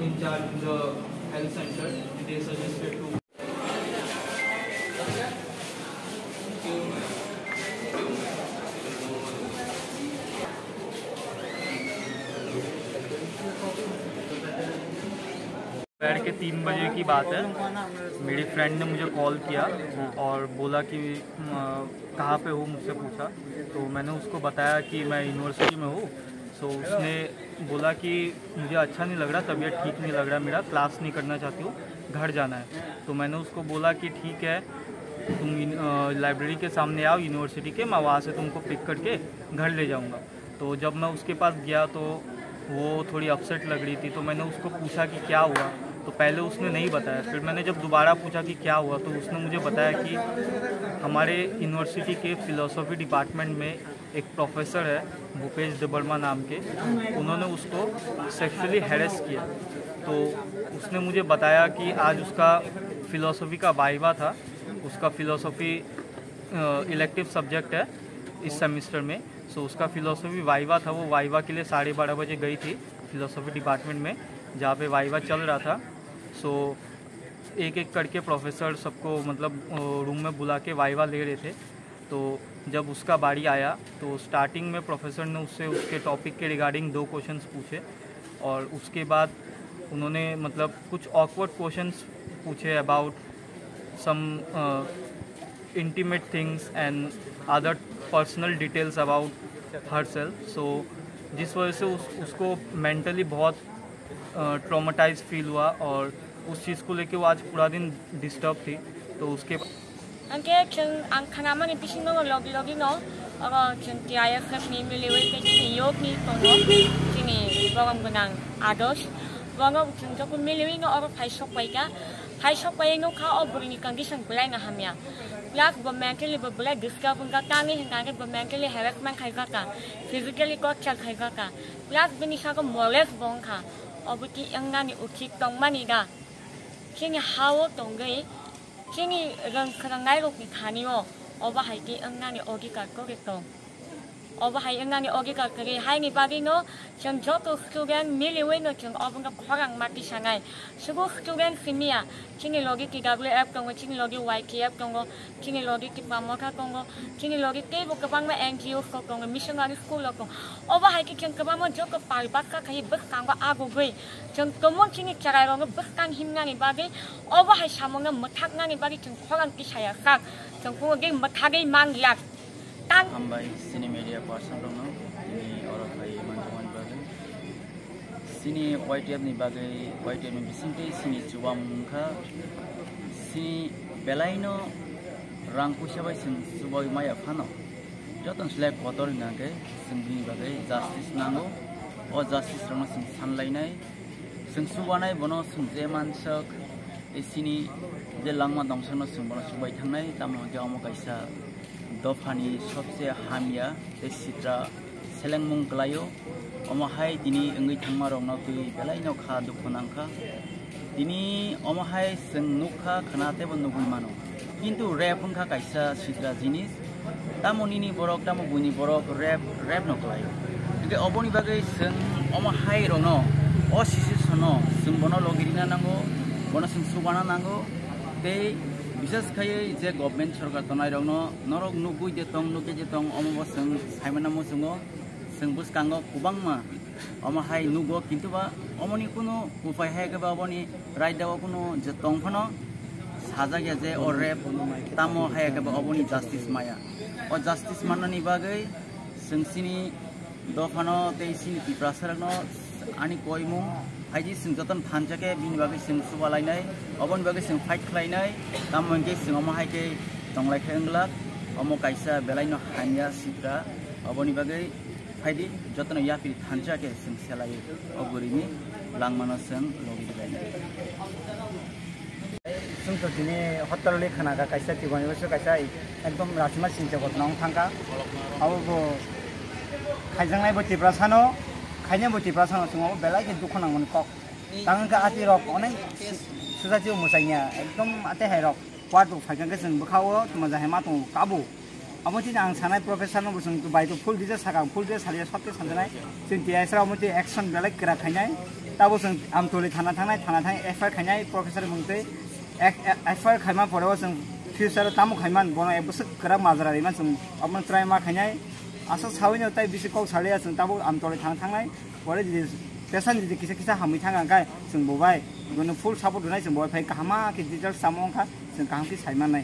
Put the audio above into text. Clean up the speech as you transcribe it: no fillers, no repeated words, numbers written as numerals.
in charge in the health center. They suggested to दोपहर के 3 बजे की बात है। मेरी फ्रेंड ने मुझे कॉल किया और बोला कि कहाँ पे हूँ, मुझसे पूछा। तो मैंने उसको बताया कि मैं यूनिवर्सिटी में हूँ। सो उसने बोला कि मुझे अच्छा नहीं लग रहा, तबीयत ठीक नहीं लग रहा, मेरा क्लास नहीं करना चाहती हूँ, घर जाना है। तो मैंने उसको बोला कि ठीक है, तुम लाइब्रेरी के सामने आओ यूनिवर्सिटी के, मैं वहाँ से तुमको पिक करके घर ले जाऊँगा। तो जब मैं उसके पास गया तो वो थोड़ी अपसेट लग रही थी। तो मैंने उसको पूछा कि क्या हुआ, तो पहले उसने नहीं बताया। फिर मैंने जब दोबारा पूछा कि क्या हुआ, तो उसने मुझे बताया कि हमारे यूनिवर्सिटी के फ़िलोसॉफ़ी डिपार्टमेंट में एक प्रोफेसर है भूपेश देबर्मा नाम के, उन्होंने उसको सेक्सुअली हैरेस किया। तो उसने मुझे बताया कि आज उसका फ़िलोसॉफ़ी का वाइवा था। उसका फ़िलोसॉफ़ी इलेक्टिव सब्जेक्ट है इस सेमेस्टर में। सो उसका फ़िलोसॉफ़ी वाइवा था। वो वाइवा के लिए 12:30 बजे गई थी फ़िलोसॉफ़ी डिपार्टमेंट में, जहाँ पे वाइवा चल रहा था। सो एक एक करके प्रोफेसर सबको मतलब रूम में बुला के वाइवा ले रहे थे। तो जब उसका बारी आया तो स्टार्टिंग में प्रोफेसर ने उससे उसके टॉपिक के रिगार्डिंग 2 क्वेश्चंस पूछे, और उसके बाद उन्होंने मतलब कुछ ऑकवर्ड क्वेश्चंस पूछे about some intimate things and other personal details about herself. So जिस वजह से उसको मेंटली बहुत ट्रॉमेटाइज फील हुआ, और उस चीज़ को लेके वो आज पूरा दिन डिस्टर्ब थी। तो उसके Angke cheng ang kanama ni pisino log no oro cheng tiaya khap ni miliwe ke ni yok ni tono kini bawang benang ados bawang cheng jok miliwe no oro phai sok pai no kha oburi ni condition bulai na hamya plus bo mentally bo bulai discover ka tani hinga ke bo mentally harassment khai ka physically ko chal khai ka plus bini sa ko morals bong kha obuti anga ni ukik tong mani ga kini hawo tong gai kini rang krangai ro ki khaniyo oba hai ki anga ni ogi ka ko ke to oba hai anga ni ogi ka kri hai ni bagi no chang joto student miliwe no chang obang ka khorang mati sangai sugo student simia kini logi ki wf kong kini logi ykf kong kini logi ki pamoka kong kini logi ke bo ka bang ma ngo ko kong missionary school kong oba hai ki chang ka bang mo jok ka pai bak ka khai bak kang ba ago goi chang komon kini charai ro bak kang himna ni bagi oba hai samong na mathak na ni bagi chang khorang ki saya kak chang ko ge mathage mang yak tan hambai sini media person dong ini orang kai manjuan bagai sini YTF ni bagai YTF ni bisinte sini cuam kha sini belaino rangku sabai sing suboi maya phano joton select botol nangke singni bagai justice nango o justice rono sing sanlainai sing subanai bono sing jeman sak sini je langma dongsono sing bono subai thangnai tamo jamo kaisa दफानी सबसे हामिया सिद्रा सेलेंगमुं गलायो अमहाय दिनी अंगै थांमा रंगनाव तै बेलाइनो खा दुखुनांखा दिनी अमहाय जों नुखा खोनातेबो नुगुइ मानो किन्तु rape हंखा कायसा Sidra जिनिस तामनिनि बरक तामो बुनि बरक रेप नकलायो के अबनि बागै जों अमहाय रंनो अ सिचुएसनो जों बनो लगिरिना नांगो बनो जों सुबाना नांगो तै विशेष खायै जे गभर्नमेंट सरकार तनाय रंनो नरक नुगुइ जेतंग नुके जेतंग अमबो जों साइमानामो जोङो जों बुसकांगो गोबांमा अमहाय नुगो किन्तु बा अमनि कुनु उपाय हायगबा अबनि राइट दाव कुनु जेतंग फनो साजागे जे अ रेप तामो हायगबा अबनि जस्टिस माया अ जस्टिस माननानि बागै जों सिनि दफानो तेसिनि पिप्रासरनो आनि कोइमु हाइजी जों जतन थानजाके बिनि बागै जों सुबालायनाय अबनि बागै जों फाइट खालायनाय तामंगे जों अमहायके दंलायखेंगला अमो कायसा बेलाइनो हानिया सिद्रा अबनि बागै फाइदि जतन याफि थानजाके जों सेलायो अगुरिनि लांमानो जों लगिलायनाय जों तो दिनै हत्तरले खानागा कायसा तिगनि बसो कायसा एकदम रासिमा सिनसे गतनाव थांगा आवबो खायजांनाय बतिप्रासानो खायने बतिप्रासानो जों बेलाइ के दुखनांगन कक तांगा आति रक अनेक सुजाति मोसाइया एकदम आते है रक वाटु फाइजांगे जों बखावो मजाहे मातो काबु अमति आं सानाय प्रोफेसर नो जों बायदो फुल दिजा सागा फुल दिजा सालिया सत्य सानजानाय जों तियासरा अमति एक्शन बेलाइ करा खायनाय ताबो जों आमतली थाना थांनाय एफआईआर खायनाय प्रफेसर मुंते एफआईआर खायमा परेबो जों फ्यूचर तामु खायमान बनो एक बोसोर करा माजरारि मान जों अमन ट्राय मा खायनाय आसा सावैनो ताइ बिसि कौ सालिया जों ताबो आमतली थांनाय परे पेशेंट जि किसा हामै थाङा गाय जों बबाय गुनु फुल सापर्ट होनाय जों बबाय फाय कामा कि डिटेल्स सामंखा जों कामखि सायमानाय